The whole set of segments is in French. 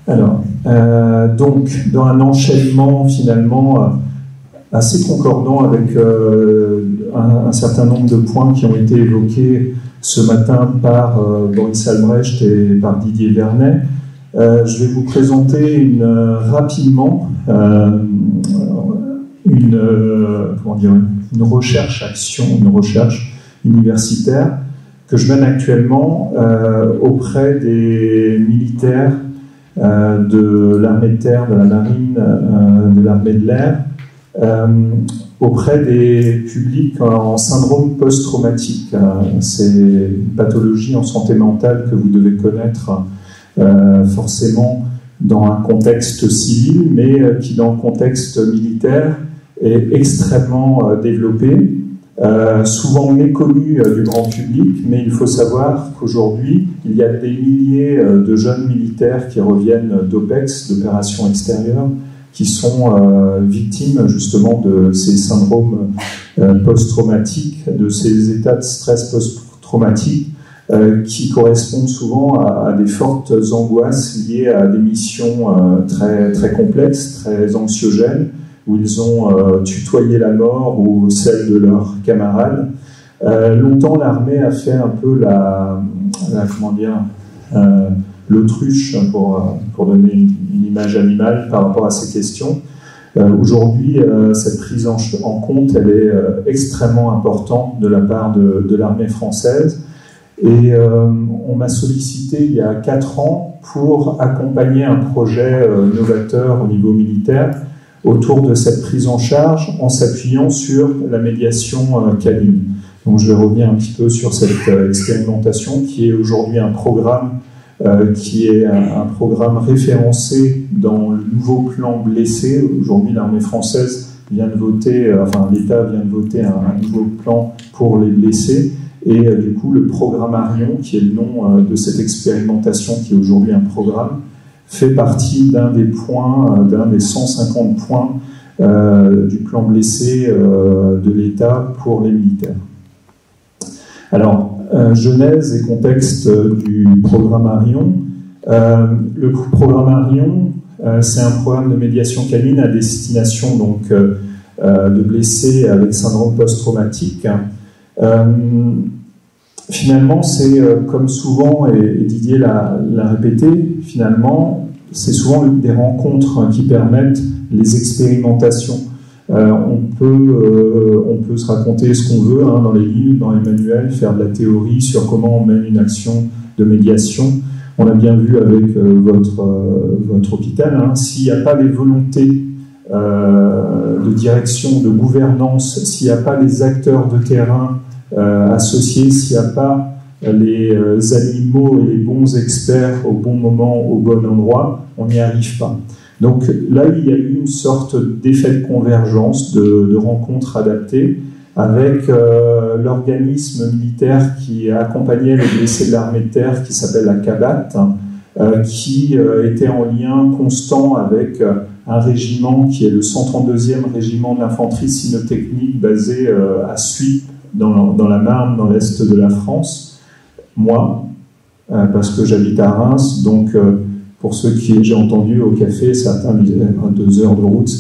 Donc, dans un enchaînement finalement assez concordant avec un certain nombre de points qui ont été évoqués ce matin par Boris Albrecht et par Didier Vernet, je vais vous présenter rapidement une recherche-action, une recherche universitaire que je mène actuellement auprès des militaires de l'armée de terre, de la marine, de l'armée de l'air, auprès des publics en syndrome post-traumatique. C'est une pathologie en santé mentale que vous devez connaître forcément dans un contexte civil, mais qui dans le contexte militaire est extrêmement développée, souvent méconnue du grand public, mais il faut savoir qu'aujourd'hui, il y a des milliers de jeunes militaires qui reviennent d'OPEX, d'opérations extérieures, qui sont victimes justement de ces syndromes post-traumatiques, de ces états de stress post-traumatiques, qui correspondent souvent à des fortes angoisses liées à des missions très, très complexes, très anxiogènes, où ils ont tutoyé la mort ou celle de leurs camarades. Longtemps, l'armée a fait un peu l'autruche, pour donner une image animale par rapport à ces questions. Aujourd'hui, cette prise en compte, elle est extrêmement importante de la part de l'armée française. Et on m'a sollicité il y a 4 ans pour accompagner un projet novateur au niveau militaire autour de cette prise en charge en s'appuyant sur la médiation canine. Donc je vais revenir un petit peu sur cette expérimentation qui est aujourd'hui un programme qui est un programme référencé dans le nouveau plan blessé. Aujourd'hui, l'armée française vient de voter, l'État vient de voter un nouveau plan pour les blessés. Et du coup, le programme Arion, qui est le nom de cette expérimentation, qui est aujourd'hui un programme, fait partie d'un des points, d'un des 150 points du plan blessé de l'État pour les militaires. Alors, genèse et contexte du programme Arion. Le programme Arion, c'est un programme de médiation canine à destination donc, de blessés avec syndrome post-traumatique. Finalement, c'est comme souvent, et Didier l'a répété, finalement, c'est souvent des rencontres qui permettent les expérimentations. On peut se raconter ce qu'on veut dans les livres, dans les manuels, faire de la théorie sur comment on mène une action de médiation. On l'a bien vu avec votre hôpital. S'il n'y a pas les volontés de direction, de gouvernance, s'il n'y a pas les acteurs de terrain associés, s'il n'y a pas les animaux et les bons experts au bon moment, au bon endroit, on n'y arrive pas. Donc là, il y a eu une sorte d'effet de convergence, de rencontres adaptées avec l'organisme militaire qui accompagnait les blessés de l'armée de terre, qui s'appelle la CABAT, qui était en lien constant avec un régiment qui est le 132e régiment de l'infanterie cynotechnique basé à Suippes, dans la Marne, dans l'est de la France. Moi, parce que j'habite à Reims, donc pour ceux qui j'ai entendu au café, certains disaient 2 heures de route.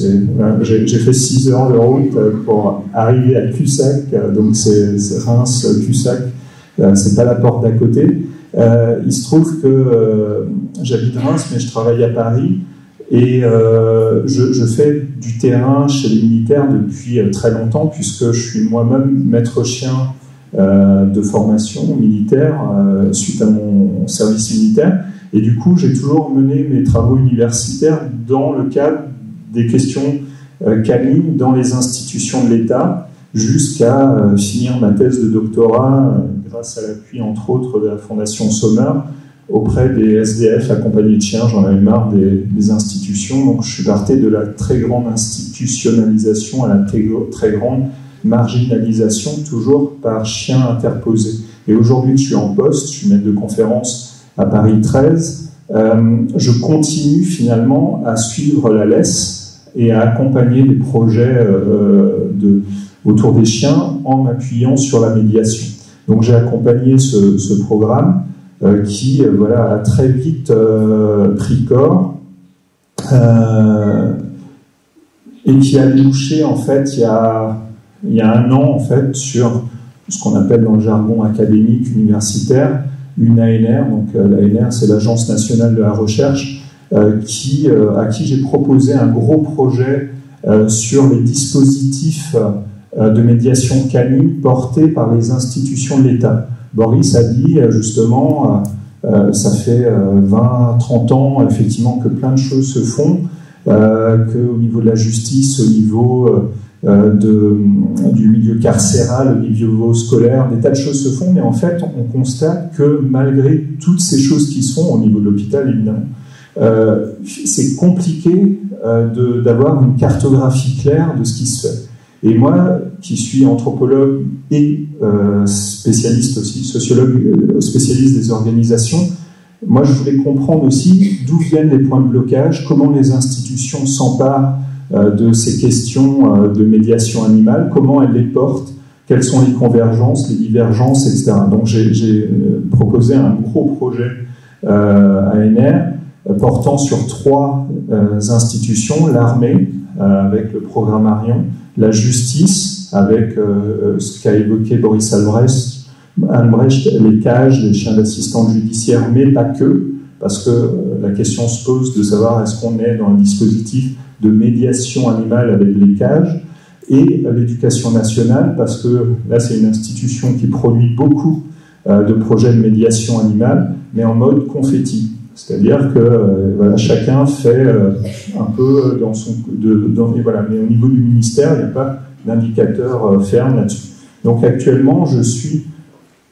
J'ai fait 6 heures de route pour arriver à Cussac, donc c'est Reims-Cussac, c'est pas la porte d'à côté. Il se trouve que j'habite Reims, mais je travaille à Paris. Et je fais du terrain chez les militaires depuis très longtemps, puisque je suis moi-même maître chien de formation militaire suite à mon service militaire. Et du coup, j'ai toujours mené mes travaux universitaires dans le cadre des questions canines dans les institutions de l'État, jusqu'à finir ma thèse de doctorat, grâce à l'appui, entre autres, de la Fondation Sommer, auprès des SDF accompagnés de chiens. J'en avais marre des institutions, donc je suis parti de la très grande institutionnalisation à la très grande marginalisation, toujours par chien interposé. Et aujourd'hui, je suis en poste, je suis maître de conférence à Paris 13, je continue finalement à suivre la LES et à accompagner des projets autour des chiens en m'appuyant sur la médiation. Donc j'ai accompagné ce programme qui a très vite pris corps et qui a débouché en fait il y a un an en fait sur ce qu'on appelle dans le jargon académique universitaire une ANR. Donc l'ANR, c'est l'Agence nationale de la recherche, à qui j'ai proposé un gros projet sur les dispositifs de médiation canine portés par les institutions de l'État. Boris a dit justement, ça fait 20-30 ans effectivement que plein de choses se font, qu'au niveau de la justice, au niveau du milieu carcéral, au niveau scolaire, des tas de choses se font, mais en fait on constate que malgré toutes ces choses qui se font, au niveau de l'hôpital évidemment, c'est compliqué d'avoir une cartographie claire de ce qui se fait. Et moi, qui suis anthropologue et spécialiste aussi, sociologue spécialiste des organisations, moi je voulais comprendre aussi d'où viennent les points de blocage, comment les institutions s'emparent de ces questions de médiation animale, comment elles les portent, quelles sont les convergences, les divergences, etc. Donc j'ai proposé un gros projet ANR portant sur 3 institutions, l'armée avec le programme Arion, la justice avec ce qu'a évoqué Boris Albrecht, les cages, les chiens d'assistance judiciaire, mais pas que, parce que la question se pose de savoir est-ce qu'on est dans un dispositif de médiation animale avec les cages, et l'éducation nationale, parce que là c'est une institution qui produit beaucoup de projets de médiation animale, mais en mode confetti. C'est-à-dire que voilà, chacun fait un peu dans son... voilà, mais au niveau du ministère, il n'y a pas d'indicateur ferme là-dessus. Donc actuellement, je suis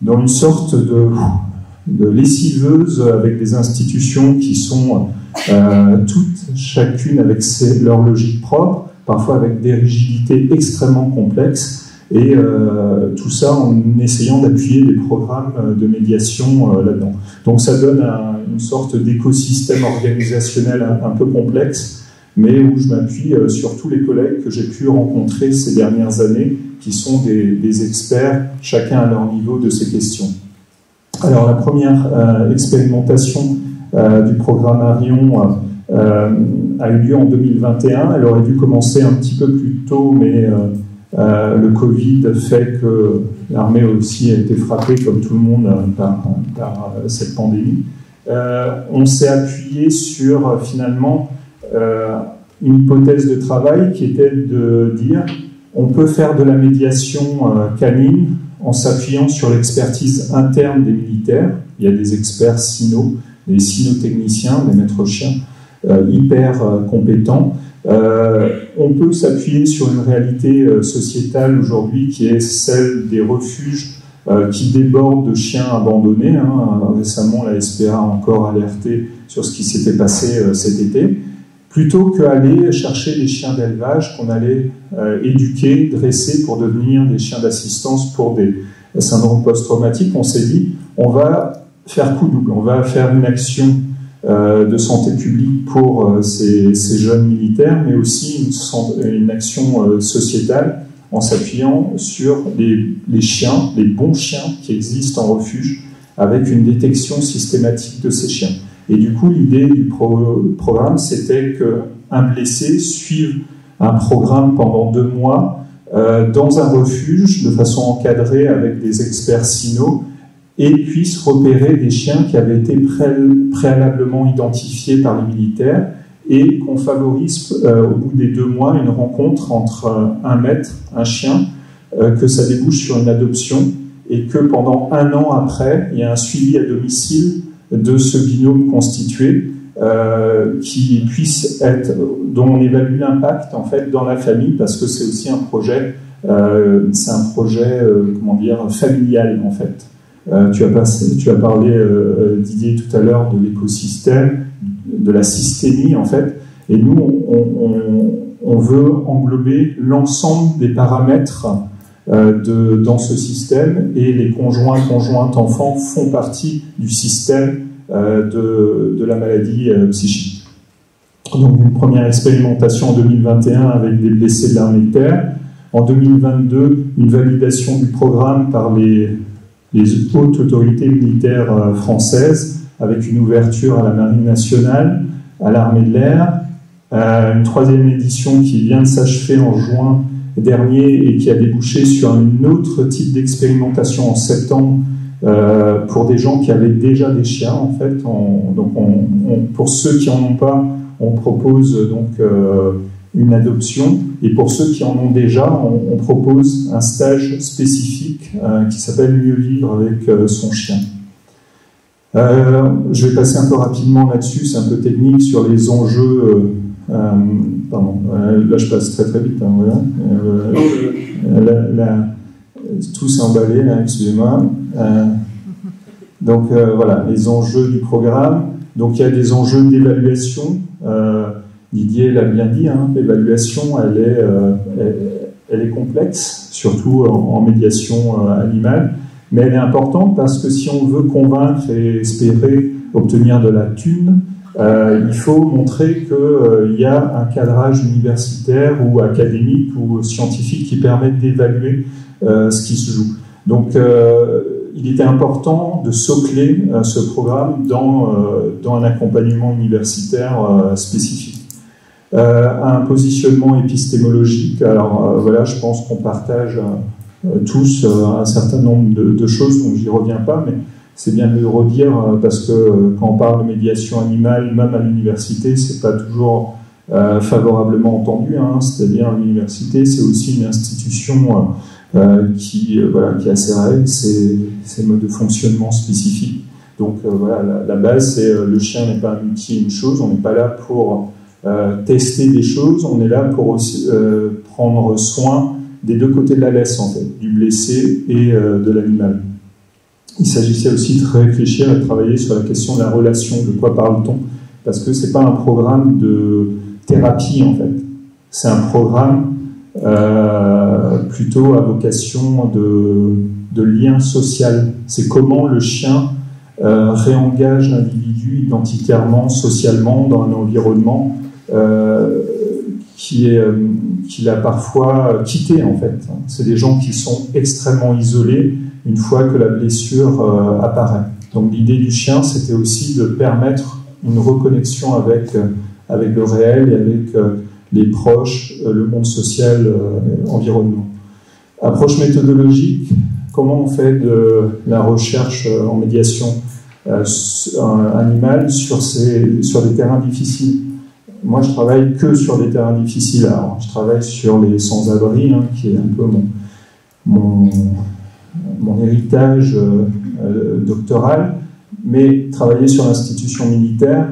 dans une sorte de lessiveuse avec des institutions qui sont toutes, chacune avec leur logique propre, parfois avec des rigidités extrêmement complexes, et tout ça en essayant d'appuyer des programmes de médiation là-dedans. Donc ça donne une sorte d'écosystème organisationnel un peu complexe, mais où je m'appuie sur tous les collègues que j'ai pu rencontrer ces dernières années, qui sont des experts, chacun à leur niveau de ces questions. Alors la première expérimentation du programme Arion a eu lieu en 2021. Elle aurait dû commencer un petit peu plus tôt, mais le Covid fait que l'armée aussi a été frappée, comme tout le monde, par cette pandémie. On s'est appuyé sur, finalement, une hypothèse de travail qui était de dire on peut faire de la médiation canine en s'appuyant sur l'expertise interne des militaires. Il y a des experts cyno, des cynotechniciens, des maîtres chiens hyper compétents. On peut s'appuyer sur une réalité sociétale aujourd'hui qui est celle des refuges qui débordent de chiens abandonnés. Récemment, la SPA a encore alerté sur ce qui s'était passé cet été. Plutôt qu'aller chercher des chiens d'élevage qu'on allait éduquer, dresser pour devenir des chiens d'assistance pour des syndromes post-traumatiques, on s'est dit, on va faire coup double, on va faire une action de santé publique pour ces jeunes militaires, mais aussi une action sociétale en s'appuyant sur les chiens, les bons chiens qui existent en refuge, avec une détection systématique de ces chiens. Et du coup, l'idée du programme, c'était qu'un blessé suive un programme pendant 2 mois dans un refuge, de façon encadrée avec des experts cyno, et puisse repérer des chiens qui avaient été préalablement identifiés par les militaires, et qu'on favorise au bout des 2 mois une rencontre entre un maître, un chien, que ça débouche sur une adoption, et que pendant 1 an après, il y a un suivi à domicile de ce binôme constitué qui puisse être, dont on évalue l'impact en fait dans la famille, parce que c'est aussi un projet, comment dire, familial en fait. Tu as parlé Didier tout à l'heure de l'écosystème, de la systémie en fait, et nous on veut englober l'ensemble des paramètres dans ce système, et les conjointes enfants font partie du système de la maladie psychique. Donc une première expérimentation en 2021 avec des blessés de l'armée de terre. En 2022, une validation du programme par les hautes autorités militaires françaises, avec une ouverture à la Marine nationale, à l'armée de l'air, une troisième édition qui vient de s'achever en juin dernier et qui a débouché sur un autre type d'expérimentation en septembre pour des gens qui avaient déjà des chiens en fait. Pour ceux qui en ont pas, on propose donc une adoption, et pour ceux qui en ont déjà, on propose un stage spécifique qui s'appelle Mieux vivre avec son chien. Je vais passer un peu rapidement là-dessus, c'est un peu technique sur les enjeux. Pardon, là je passe très très vite. Hein, voilà. Tout s'est emballé, là, excusez-moi. Donc voilà, les enjeux du programme. Donc il y a des enjeux d'évaluation. Didier l'a bien dit, hein, l'évaluation elle est complexe, surtout en médiation animale, mais elle est importante parce que si on veut convaincre et espérer obtenir de la thune, il faut montrer qu'il y a un cadrage universitaire ou académique ou scientifique qui permet d'évaluer ce qui se joue. Donc il était important de socler ce programme dans un accompagnement universitaire spécifique. Un positionnement épistémologique, alors voilà, je pense qu'on partage tous un certain nombre de choses, donc j'y reviens pas, mais c'est bien de le redire parce que quand on parle de médiation animale, même à l'université, c'est pas toujours favorablement entendu, hein, c'est-à-dire l'université, c'est aussi une institution qui a ses règles, ses modes de fonctionnement spécifiques. Donc voilà, la base, c'est le chien n'est pas un outil, une chose, on n'est pas là pour tester des choses, on est là pour aussi, prendre soin des deux côtés de la laisse, en fait, du blessé et de l'animal. Il s'agissait aussi de réfléchir et de travailler sur la question de la relation, de quoi parle-t-on, parce que c'est pas un programme de thérapie, en fait. C'est un programme plutôt à vocation de lien social. C'est comment le chien réengage l'individu identitairement, socialement, dans un environnement qu'il a parfois quitté, en fait. C'est des gens qui sont extrêmement isolés une fois que la blessure apparaît. Donc l'idée du chien, c'était aussi de permettre une reconnexion avec le réel et avec les proches, le monde social, environnement. Approche méthodologique, comment on fait de la recherche en médiation animale sur des terrains difficiles. Moi, je travaille que sur des terrains difficiles. Alors, je travaille sur les sans-abri, hein, qui est un peu mon héritage doctoral, mais travailler sur l'institution militaire,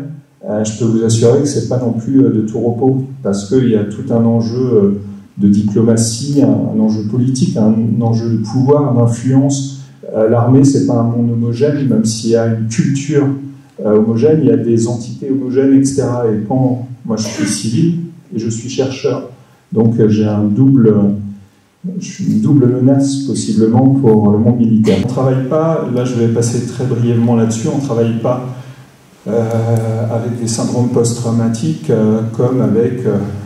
je peux vous assurer que c'est pas non plus de tout repos, parce qu'il y a tout un enjeu de diplomatie, un enjeu politique, un enjeu de pouvoir, d'influence. L'armée, c'est pas un monde homogène, même s'il y a une culture homogène, il y a des entités homogènes, etc. Et quand moi je suis civil et je suis chercheur, donc j'ai une double menace possiblement pour le monde militaire. On ne travaille pas, là je vais passer très brièvement là-dessus, on ne travaille pas avec des syndromes post-traumatiques comme avec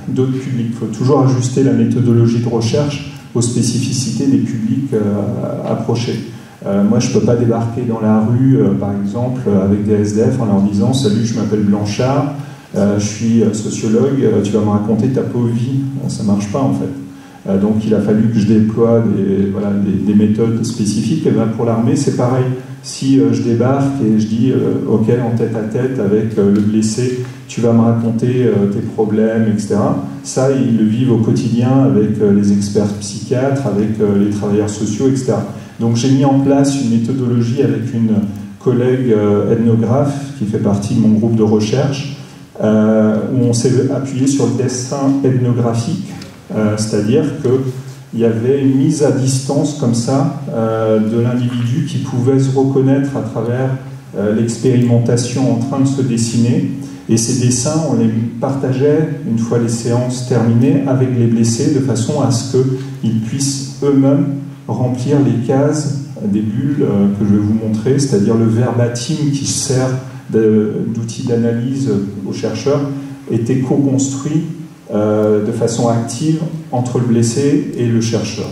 d'autres publics. Il faut toujours ajuster la méthodologie de recherche aux spécificités des publics approchés. Moi, je ne peux pas débarquer dans la rue, par exemple, avec des SDF en leur disant « Salut, je m'appelle Blanchard, je suis sociologue, tu vas me raconter ta pauvre vie. » Ça ne marche pas, en fait. Donc, il a fallu que je déploie des méthodes spécifiques. Et bien, pour l'armée, c'est pareil. Si je débarque et je dis « Ok, en tête à tête avec le blessé, tu vas me raconter tes problèmes, etc. » Ça, ils le vivent au quotidien avec les experts psychiatres, avec les travailleurs sociaux, etc. Donc j'ai mis en place une méthodologie avec une collègue ethnographe qui fait partie de mon groupe de recherche, où on s'est appuyé sur le dessin ethnographique, c'est-à-dire qu'il y avait une mise à distance comme ça de l'individu qui pouvait se reconnaître à travers l'expérimentation en train de se dessiner. Et ces dessins, on les partageait une fois les séances terminées avec les blessés de façon à ce qu'ils puissent eux-mêmes remplir les cases des bulles que je vais vous montrer, c'est-à-dire le verbatim qui sert d'outil d'analyse aux chercheurs, était co-construit de façon active entre le blessé et le chercheur.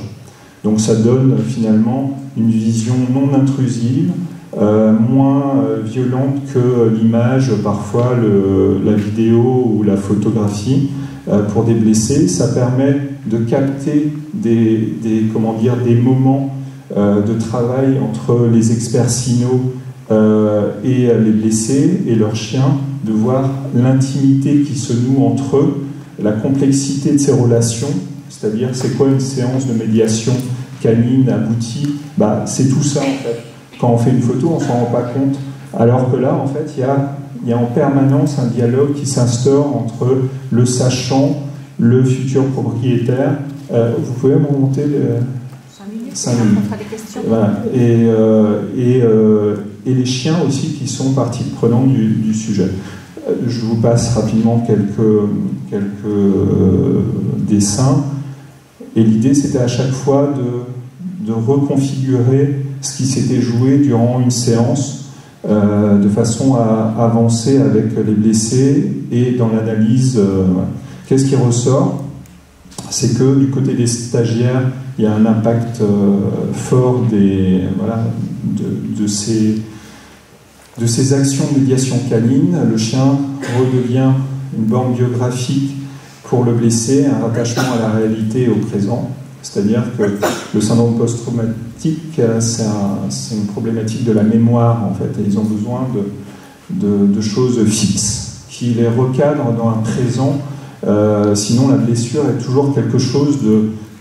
Donc ça donne finalement une vision non intrusive moins violente que l'image, parfois la vidéo ou la photographie pour des blessés. Ça permet de capter des moments de travail entre les experts cynos et les blessés et leurs chiens, de voir l'intimité qui se noue entre eux, la complexité de ces relations, c'est-à-dire c'est quoi une séance de médiation canine aboutie, c'est tout ça en fait. Quand on fait une photo, on ne s'en rend pas compte, alors que là en fait il y a en permanence un dialogue qui s'instaure entre le sachant, le futur propriétaire. Vous pouvez me remonter 5 minutes. On fera des questions. Voilà. Et les chiens aussi qui sont partie prenante du sujet. Je vous passe rapidement quelques dessins. Et l'idée, c'était à chaque fois de reconfigurer ce qui s'était joué durant une séance de façon à avancer avec les blessés et dans l'analyse. Qu'est-ce qui ressort? C'est que du côté des stagiaires, il y a un impact fort de ces actions de médiation canine. Le chien redevient une borne biographique pour le blessé, un rattachement à la réalité et au présent. C'est-à-dire que le syndrome post-traumatique, c'est une problématique de la mémoire, en fait. Et ils ont besoin de choses fixes qui les recadrent dans un présent. Sinon, la blessure est toujours quelque chose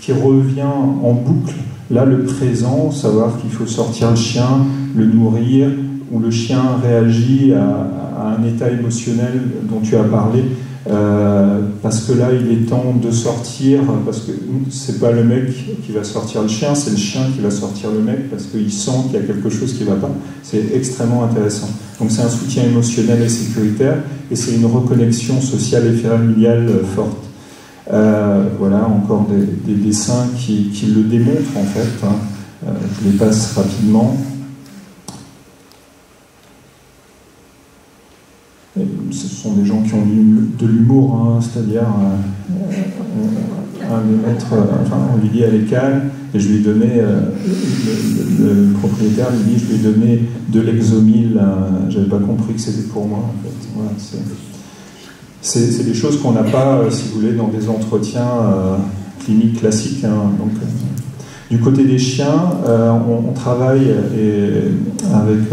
qui revient en boucle. Là, le présent, savoir qu'il faut sortir le chien, le nourrir, où le chien réagit à un état émotionnel dont tu as parlé, parce que là il est temps de sortir, parce que c'est pas le mec qui va sortir le chien, c'est le chien qui va sortir le mec, parce qu'il sent qu'il y a quelque chose qui va pas. C'est extrêmement intéressant. Donc c'est un soutien émotionnel et sécuritaire, et c'est une reconnexion sociale et familiale forte. Voilà, encore des dessins qui le démontrent en fait. Je les passe rapidement. Ce sont des gens qui ont de l'humour, c'est-à-dire on lui dit elle est calme, et je lui ai donné, le propriétaire lui dit, je lui ai donné de l'Exomil, j'avais pas compris que c'était pour moi en fait. Voilà, c'est des choses qu'on n'a pas, si vous voulez, dans des entretiens cliniques classiques. Donc, du côté des chiens, on travaille avec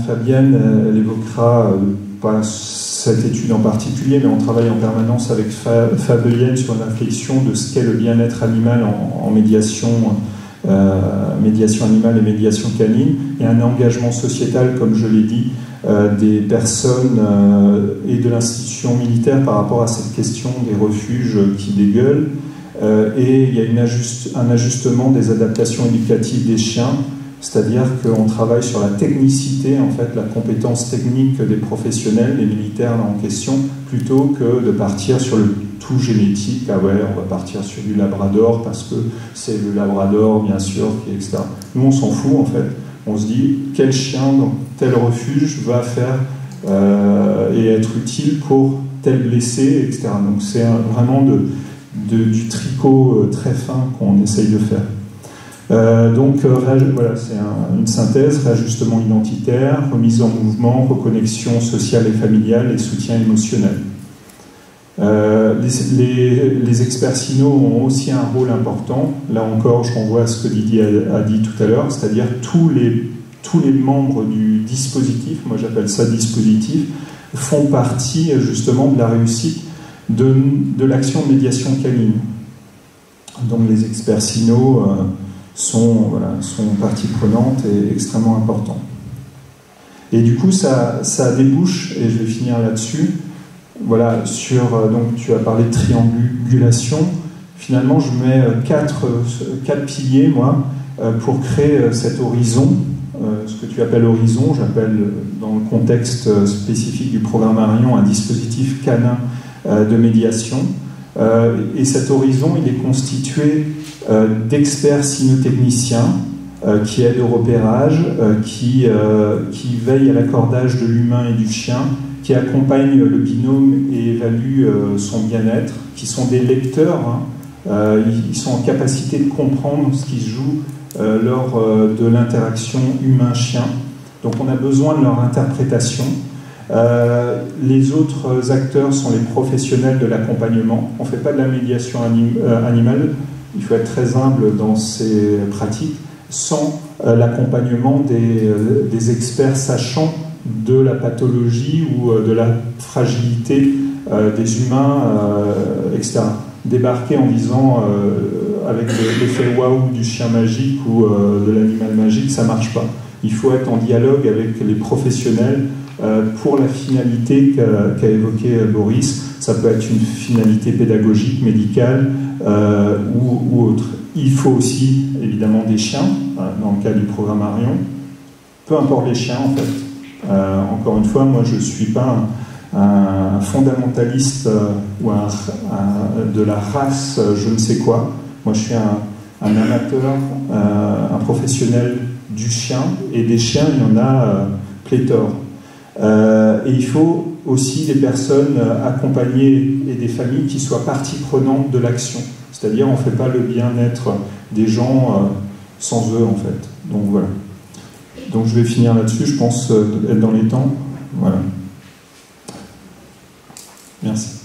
Fabienne, elle évoquera pas cette étude en particulier, mais on travaille en permanence avec Fabienne sur une réflexion de ce qu'est le bien-être animal en médiation animale et médiation canine, et un engagement sociétal, comme je l'ai dit, des personnes et de l'institution militaire par rapport à cette question des refuges qui dégueulent, et il y a un ajustement des adaptations éducatives des chiens. C'est-à-dire qu'on travaille sur la technicité, en fait, la compétence technique des professionnels, des militaires en question, plutôt que de partir sur le tout génétique. Ah ouais, on va partir sur du labrador parce que c'est le labrador, bien sûr, etc. Nous, on s'en fout, en fait. On se dit, quel chien dans tel refuge va faire et être utile pour tel blessé, etc. Donc c'est vraiment du tricot très fin qu'on essaye de faire. Voilà, c'est une synthèse: réajustement identitaire, remise en mouvement, reconnexion sociale et familiale et soutien émotionnel. Les experts cynos ont aussi un rôle important. Là encore, je renvoie à ce que Didier a dit tout à l'heure, c'est-à-dire tous les membres du dispositif, moi j'appelle ça dispositif, font partie justement de la réussite de l'action de médiation canine. Donc les experts cynos sont partie prenante et extrêmement importants. Et du coup, ça débouche, et je vais finir là-dessus, voilà, donc tu as parlé de triangulation. Finalement, je mets quatre piliers, moi, pour créer cet horizon, ce que tu appelles horizon, j'appelle, dans le contexte spécifique du programme Arion, un dispositif canin de médiation. Et cet horizon, il est constitué d'experts cynotechniciens qui aident au repérage, qui veillent à l'accordage de l'humain et du chien, qui accompagnent le binôme et évaluent son bien-être, qui sont des lecteurs, ils sont en capacité de comprendre ce qui se joue lors de l'interaction humain-chien. Donc on a besoin de leur interprétation. Les autres acteurs sont les professionnels de l'accompagnement. On ne fait pas de la médiation animale, il faut être très humble dans ces pratiques, sans l'accompagnement des experts sachants de la pathologie ou de la fragilité des humains, etc. Débarquer en disant avec l'effet waouh du chien magique ou de l'animal magique, ça ne marche pas. Il faut être en dialogue avec les professionnels pour la finalité qu'a évoqué Boris. Ça peut être une finalité pédagogique, médicale ou autre. Il faut aussi évidemment des chiens, dans le cas du programme Arion. Peu importe les chiens en fait. Encore une fois, moi je ne suis pas un fondamentaliste ou de la race je ne sais quoi. Moi je suis un amateur, un professionnel du chien, et des chiens il y en a pléthore. Et il faut aussi des personnes accompagnées et des familles qui soient partie prenante de l'action. C'est-à-dire on ne fait pas le bien-être des gens sans eux en fait. Donc voilà. Donc je vais finir là-dessus, je pense être dans les temps. Voilà. Merci.